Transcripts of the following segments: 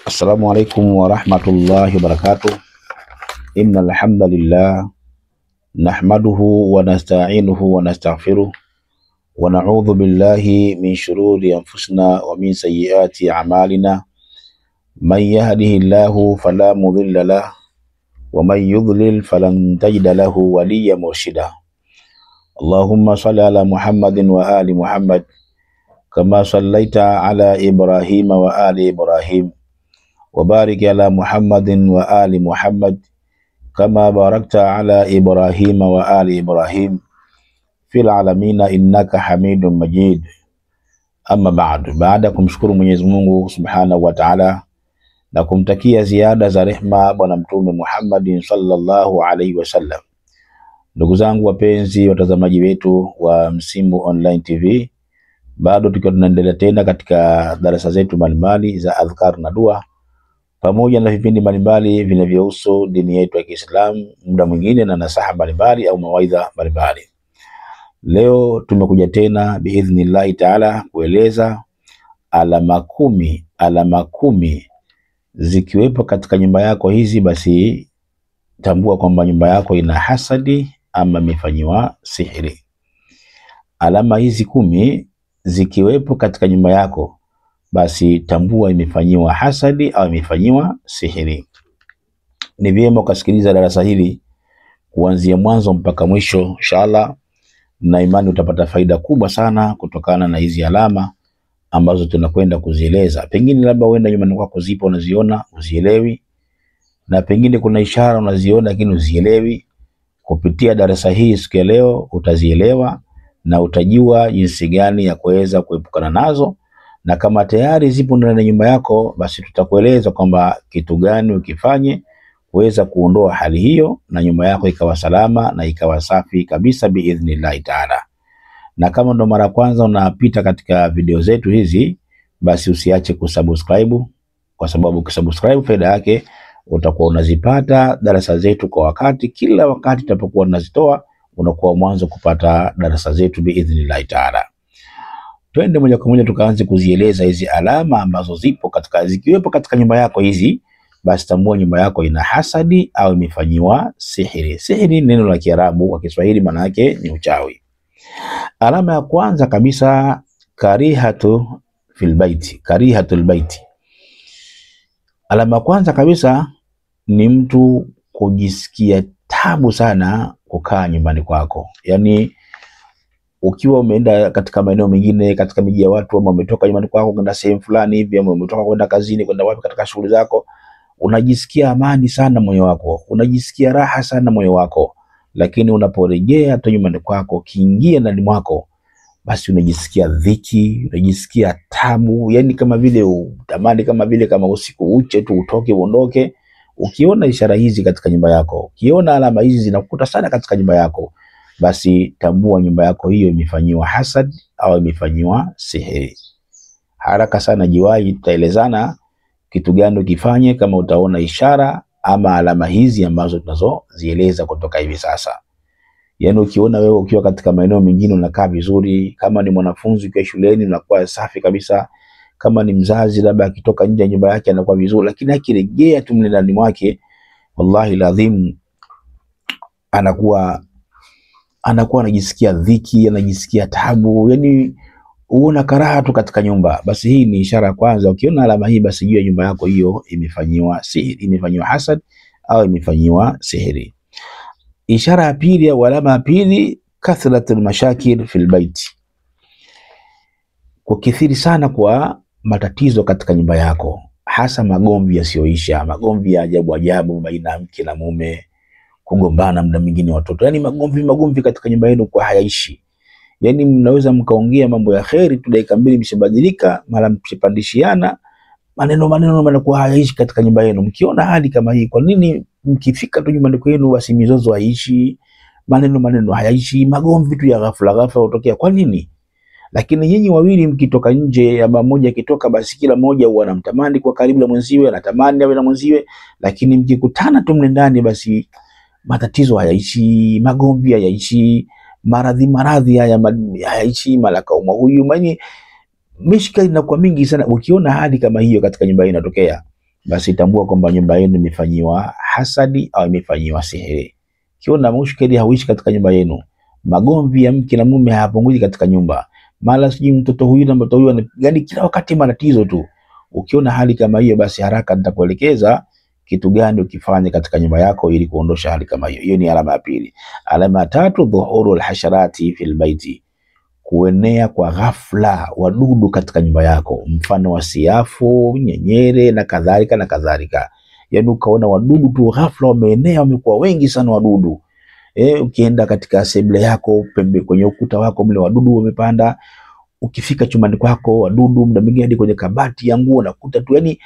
Assalamu alaikum warahmatullahi wabarakatuh. Innal hamdalillah nahmaduhu wa nasta'inuhu wa nastaghfiruh wa na'udhu billahi min shururi anfusina wa min sayyiati a'malina. Man yahdihillahu fala mudilla lahu wa man yudlil falan tajida lahu waliyyan murshida. Allahumma salli ala Muhammadin wa ali Muhammad kama sallaita ala Ibrahim wa ali Ibrahim wa barik ala Muhammadin wa ali Muhammad kama barakta ala Ibrahim wa ali Ibrahim fil alamina innaka Hamidum Majid. Amma ba'du, baada kumshukuru Mwenyezi Mungu Subhanahu wa Ta'ala na kumtakia ziada za rehma bwana mtume Muhammadin sallallahu alaihi wasallam. Ndugu zangu wapenzi watazamaji wetu wa Msimbo Online TV, bado tukiwa tunaendelea tena katika darasa zetu mbalimbali za adhkar na dua pamoja na vipindi mbalimbali vinavyohusu dini yetu ya Kiislamu, muda mwingine na nasaha mbalimbali au mawaidha mbalimbali. Leo tumekuja tena biidhnillahi taala kueleza alama kumi zikiwepo katika nyumba yako hizi, basi tambua kwamba nyumba yako ina hasadi ama imefanyiwa sihiri. Alama hizi 10 zikiwepo katika nyumba yako, basi tambua imefanyiwa hasadi au imefanyiwa sihiri. Ni vyema ukasikiliza darasa hili kuanzia mwanzo mpaka mwisho inshallah, na imani utapata faida kubwa sana kutokana na hizi alama ambazo tunakwenda kuzieleza. Pengine labda uenda nyumbani kwako zipo unaziona uzielewi, na pengine kuna ishara unaziona lakini uzielewi. Kupitia darasa hii siku ya leo utazielewa na utajua jinsi gani ya kuweza kuepukana nazo, na kama tayari zipo ndani ya nyumba yako, basi tutakueleza kwamba kitu gani ukifanye kuweza kuondoa hali hiyo na nyumba yako ikawa salama na ikawa safi kabisa biidhnillahi taala. Na kama ndo mara kwanza unapita katika video zetu hizi, basi usiache kusubscribe, kwa sababu ukisubscribe faida yake utakuwa unazipata darasa zetu kwa wakati. Kila wakati tutapokuwa tunazitoa unakuwa mwanzo kupata darasa zetu biidhnillahi taala. Twende moja kwa moja tukaanze kuzieleza hizi alama ambazo zikiwepo katika nyumba yako hizi, basi tambua nyumba yako ina hasadi au imefanyiwa sihiri. Sihiri ni neno la Kiarabu, kwa Kiswahili maana yake ni uchawi. Alama ya kwanza kabisa, karihatul baiti. Alama ya kwanza kabisa ni mtu kujisikia tabu sana kukaa nyumbani kwako. Yani ukiwa umeenda katika maeneo mengine, katika miji ya watu, ama umetoka nyumbani kwako kwenda sehemu fulani hivi, ama umetoka kwenda kazini, kwenda wapi katika shughuli zako, unajisikia amani sana moyo wako, unajisikia raha sana moyo wako, lakini unaporejea tu nyumbani kwako, kiingia ndani mwako, basi unajisikia dhiki, unajisikia tabu, yani kama vile utamani, kama vile kama usiku uche tu utoke uondoke. Ukiona ishara hizi katika nyumba yako, ukiona alama hizi zinakuta sana katika nyumba yako, basi tambua nyumba yako hiyo imefanyiwa hasad au imefanyiwa sihiri. Haraka sana jiwahi, tutaelezana kitu gani ukifanye kama utaona ishara ama alama hizi ambazo tunazozieleza kutoka hivi sasa. Yani ukiona wewe ukiwa katika maeneo mengine unakaa vizuri, kama ni mwanafunzi ukiwa shuleni unakuwa safi kabisa, kama ni mzazi labda akitoka nje ya nyumba yake anakuwa vizuri, lakini akirejea tu ndani mwake, wallahi lazim anakuwa anajisikia dhiki, anajisikia tabu, yani uona karaha tu katika nyumba. Basi hii ni ishara ya kwanza. Ukiona alama hii, basi jua nyumba yako hiyo imefanyiwa sihiri, imefanyiwa hasad au imefanyiwa sihiri. Ishara ya pili au alama ya pili, kathratul mashakil fil bait. Kukithiri sana kwa matatizo katika nyumba yako, hasa magomvi yasiyoisha, magomvi ya ajabu ajabu baina ya mke na mume, kugombana muda mwingine watoto, yani magomvi katika nyumba yenu kwa hayaishi. Yani mnaweza mkaongea mambo ya kheri tu, dakika 2 mshabadilika, mara msipandishiana maneno manakuwa hayaishi katika nyumba yenu. Mkiona hali kama hii, kwa nini mkifika tu nyumbani kwenu basi mizozo haishi, maneno hayaishi, magomvi tu ya ghafla hutokea? Kwa nini? Lakini nyinyi wawili mkitoka nje, ama mmoja akitoka, basi kila mmoja huwa anamtamani kwa karibu na mwenziwe, anatamani awe na mwenziwe, lakini mkikutana tu mle ndani, basi matatizo hayaishi, magomvi hayaishi, maradhi haya hayaishi, malaka umwa huyu, mishkali inakuwa mingi sana. Ukiona hali kama hiyo katika nyumba inatokea, basi tambua kwamba nyumba yenu imefanyiwa hasadi au imefanyiwa sihiri. Kiona mushkeli hauishi katika nyumba yenu, magomvi ya mke na mume hayapunguzi katika nyumba, mara sijui mtoto huyu na mtoto huyu anapigana kila wakati, matatizo tu. Ukiona hali kama hiyo, basi haraka nitakuelekeza kitu gani ukifanya katika nyumba yako ili kuondosha hali kama hiyo. Hiyo ni alama ya pili. Alama ya tatu, dhuhurul hasharati fil baiti, kuenea kwa ghafla wadudu katika nyumba yako, mfano wa siafu, nyenyere na kadhalika na kadhalika. Yaani ukaona wadudu tu ghafla wameenea, wamekuwa wengi sana wadudu. Ukienda katika sebule yako, pembe kwenye ukuta wako mle wadudu wamepanda. Ukifika chumbani kwako wadudu, muda mwingine hadi kwenye kabati ya nguo nakuta tu, yani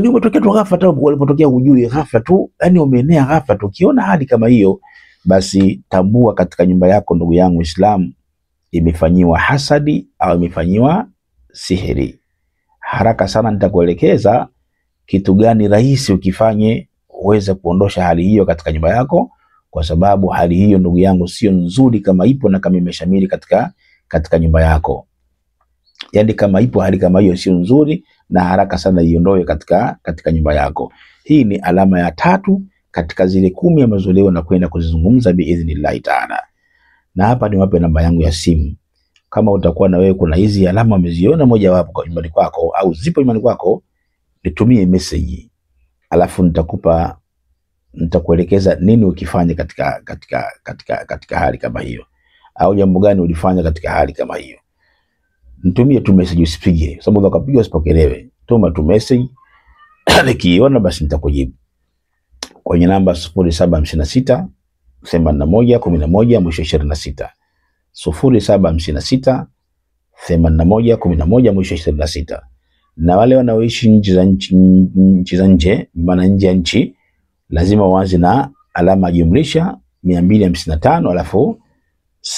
umetokea tu ghafla, hata walipotokea hujui, ghafla tu, yani umeenea ghafla tu. Ukiona hali kama hiyo, basi tambua katika nyumba yako, ndugu yangu Islam, imefanyiwa hasadi au imefanyiwa sihiri. Haraka sana nitakuelekeza kitu gani rahisi ukifanye uweze kuondosha hali hiyo katika nyumba yako, kwa sababu hali hiyo, ndugu yangu, sio nzuri kama ipo na kama imeshamiri katika nyumba yako. Yani kama ipo hali kama hiyo sio nzuri, na haraka sana iondoe katika nyumba yako. Hii ni alama ya tatu katika zile 10 ambazo leo nakwenda kuzizungumza biidhnillah taala. Na hapa niwape namba yangu ya simu. Kama utakuwa na wewe kuna hizi alama umeziona moja wapo kwa nyumbani kwako au zipo nyumbani kwako, nitumie message, alafu nitakuelekeza nini ukifanya katika hali kama hiyo, au jambo gani ulifanya katika hali kama hiyo. Nitumie tu message, usipige, sababu ukapiga usipokelewe. Tuma tu message nikiona basi nitakujibu kwenye namba 0756 81 11 mwisho 26, 0756 81 11 mwisho 26. Na wale wanaoishi nchi za nje, maana nje ya nchi, lazima uanze na alama jumlisha 255 alafu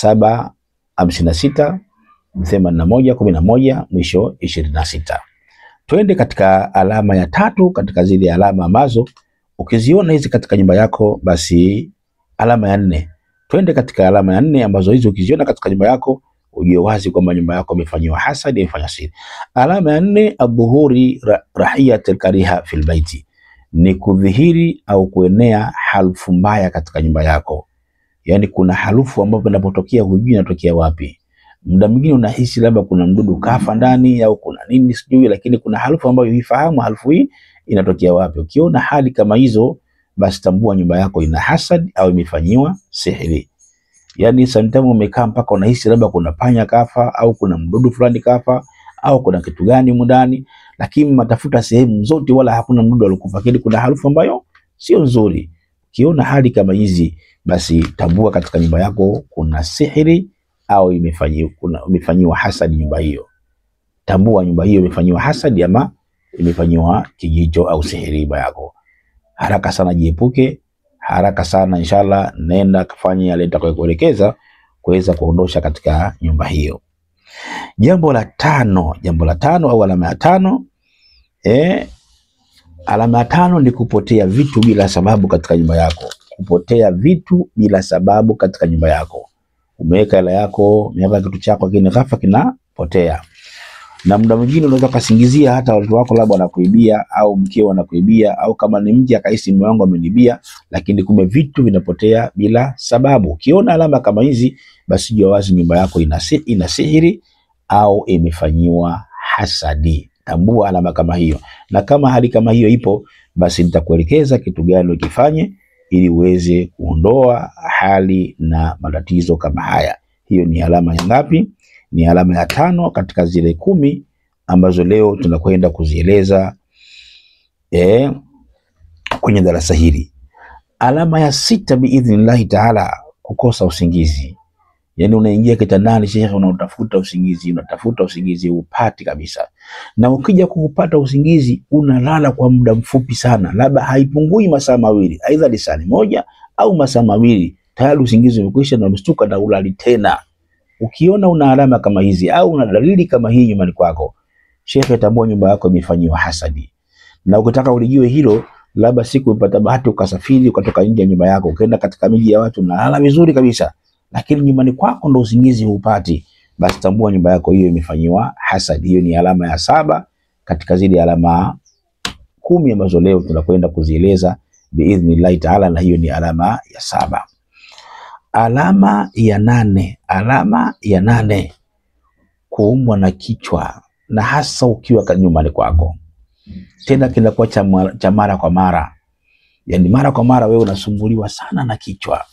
756 81 11 mwisho 26. Twende katika alama ya tatu katika zile alama ambazo ukiziona hizi katika nyumba yako, basi alama ya 4. Twende katika alama ya 4 ambazo hizo ukiziona katika nyumba yako ujue wazi kwamba nyumba yako imefanyiwa hasadi, imefanya siri. Alama ya 4, adhuhuri rahiyatul kariha fil baiti, ni kudhihiri au kuenea harufu mbaya katika nyumba yako. Yani kuna harufu ambayo inapotokea hujui inatokea wapi. Muda mwingine unahisi labda kuna mdudu kafa ndani au kuna nini sijui, lakini kuna harufu ambayo huifahamu harufu hii inatokea wapi. Ukiona hali kama hizo, basi tambua nyumba yako ina hasad au imefanyiwa sihiri. Yani sometimes umekaa mpaka unahisi labda kuna panya kafa au kuna mdudu fulani kafa au kuna kitu gani ndani, lakini matafuta sehemu zote wala hakuna mdudu alikufa, lakini kuna harufu ambayo sio nzuri. Ukiona hali kama hizi, basi tambua katika nyumba yako kuna sihiri au imefanyiwa hasadi nyumba hiyo. Tambua nyumba hiyo imefanyiwa hasadi ama imefanyiwa kijicho au sihiri nyumba yako. Haraka sana jiepuke, haraka sana inshallah nenda kufanya yale nitakayokuelekeza kuweza kuondosha katika nyumba hiyo. Jambo la tano au alama ya 5, alama ya 5 ni kupotea vitu bila sababu katika nyumba yako. Kupotea vitu bila sababu katika nyumba yako. Umeweka hela yako, umeweka kitu chako, lakini ghafla kinapotea. Na muda mwingine unaweza kusingizia hata watoto wako labda wanakuibia au mkeo anakuibia, au kama ni mke akahisi mume wangu amenibia, lakini kumbe vitu vinapotea bila sababu. Ukiona alama kama hizi, basi jua wazi nyumba yako ina sihiri au imefanyiwa hasadi. Tambua alama kama hiyo. Na kama hali kama hiyo ipo, basi nitakuelekeza kitu gani ukifanye ili uweze kuondoa hali na matatizo kama haya. Hiyo ni alama ya ngapi? Ni alama ya 5 katika zile 10 ambazo leo tunakwenda kuzieleza kwenye darasa hili. Alama ya 6 biidhnillah taala, kukosa usingizi. Yani unaingia kitandani shekhe, unatafuta usingizi upati kabisa. Na ukija kupata usingizi unalala kwa muda mfupi sana, labda haipungui masaa mawili, aidha lisali moja au masaa mawili, tayari usingizi umekwisha na umeshtuka na ulali tena. Ukiona una alama kama hizi au una dalili kama hii nyumbani kwako, shekhe, tambua nyumba yako imefanyiwa hasadi. Na ukitaka ulijue hilo, labda siku upata bahati ukasafiri ukatoka nje ya nyumba yako ukaenda katika miji ya watu na lala vizuri kabisa, lakini nyumbani kwako ndo usingizi hupati, basi tambua nyumba yako hiyo imefanyiwa hasadi. Hiyo ni alama ya 7 katika zile alama 10 ambazo leo tunakwenda kuzieleza biidhnillah taala, na hiyo ni alama ya 7. Alama ya 8, alama ya 8, kuumwa na kichwa, na hasa ukiwa nyumbani kwako, tena kinakuwa cha mara kwa mara. Yani mara kwa mara wewe unasumbuliwa sana na kichwa,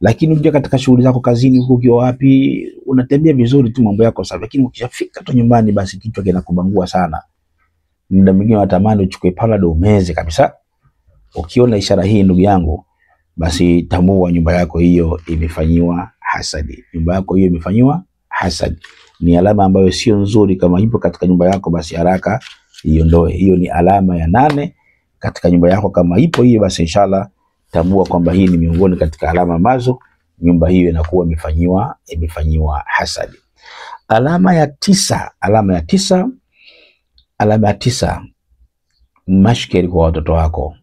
lakini ukija katika shughuli zako kazini, huko ukiwa wapi, unatembea vizuri tu, mambo yako sawa, lakini ukishafika tu nyumbani, basi kichwa kinakubangua sana. Muda mwingine unatamani uchukue Panadol umeze kabisa. Ukiona ishara hii, ndugu yangu, basi tambua nyumba yako hiyo imefanyiwa hasadi. Nyumba yako hiyo imefanyiwa hasadi, ni alama ambayo sio nzuri. Kama ipo katika nyumba yako, basi haraka iondoe. Hiyo ni alama ya 8 katika nyumba yako. Kama ipo hiyo, basi inshallah tambua kwamba hii ni miongoni katika alama ambazo nyumba hiyo inakuwa imefanyiwa hasadi. Alama ya 9, alama ya 9, alama ya 9, mashkeli kwa watoto wako.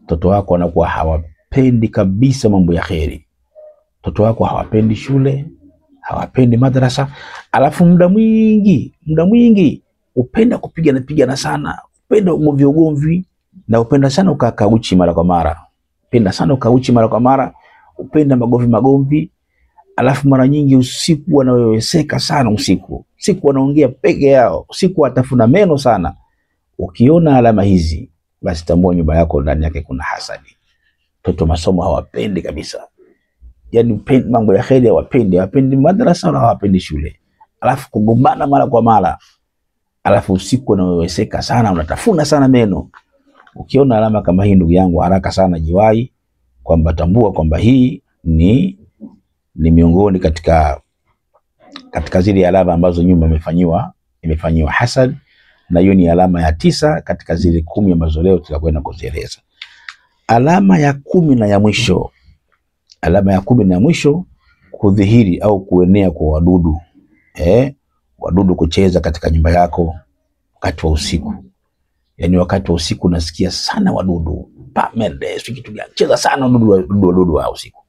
Watoto wako wanakuwa hawapendi kabisa mambo ya kheri. Watoto wako hawapendi shule, hawapendi madrasa, alafu muda mwingi upenda kupigana sana, upenda ugomvi, na upenda sana ukakauchi mara kwa mara. Upenda sana ukauchi mara kwa mara, upenda magomvi, alafu mara nyingi usiku wanaweweseka sana, usiku wanaongea peke yao, usiku watafuna meno sana. Ukiona alama hizi, basi tambua nyumba yako ndani yake kuna hasadi. Toto masomo hawapendi kabisa, yani mambo ya kheri hawapendi madrasa wala hawapendi shule, alafu kugombana mara kwa mara, alafu usiku wanaweweseka sana, unatafuna sana meno. Ukiona alama kama hii, ndugu yangu, haraka sana jiwai, kwamba tambua kwamba hii ni miongoni katika zile alama ambazo nyumba imefanyiwa hasad, na hiyo ni alama ya 9 katika zile 10 ambazo leo tutakwenda kuzieleza. Alama ya 10 na ya mwisho, alama ya 10 na ya mwisho, kudhihiri au kuenea kwa wadudu. Wadudu kucheza katika nyumba yako wakati wa usiku. Yani wakati wa usiku nasikia sana wadudu, pamende kitu gani cheza sana wadudu wa usiku,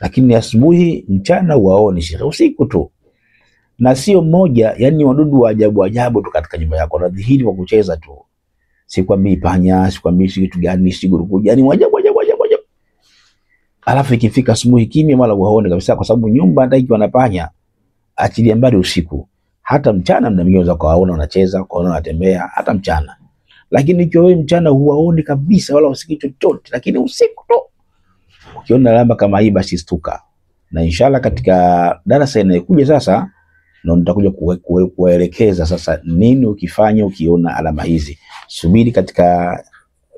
lakini asubuhi mchana waoni, shekhe, usiku tu. Na sio mmoja, yani wadudu wa ajabu tu katika nyumba yako, wanadhihiri kwa kucheza tu. Sikwambii panya, sikwambii kitu gani, siguruku, yani wajabu. Alafu ikifika asubuhi kimya, mara waone kabisa, kwa sababu nyumba hata ikiwa na panya, achilia mbali usiku, hata mchana muda mwingine unaweza kuwaona wanacheza, kuwaona wanatembea hata mchana. Lakini ikiwa wewe mchana huwaoni kabisa wala usikii chochote, lakini usiku tu ukiona alama kama hii, basi stuka. Na inshallah katika darasa inayokuja sasa, na nitakuja kuelekeza sasa nini ukifanya ukiona alama hizi. Subiri katika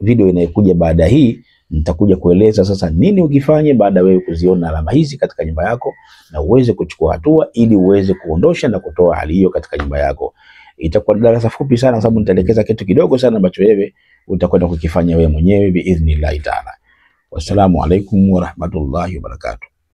video inayokuja baada hii, nitakuja kueleza sasa nini ukifanya baada wewe kuziona alama hizi katika nyumba yako, na uweze kuchukua hatua ili uweze kuondosha na kutoa hali hiyo katika nyumba yako. Itakuwa darasa fupi sana, kwa sababu nitaelekeza kitu kidogo sana ambacho wewe utakwenda kukifanya wewe mwenyewe biidhnillah taala. Wassalamu alaikum warahmatullahi wabarakatuh.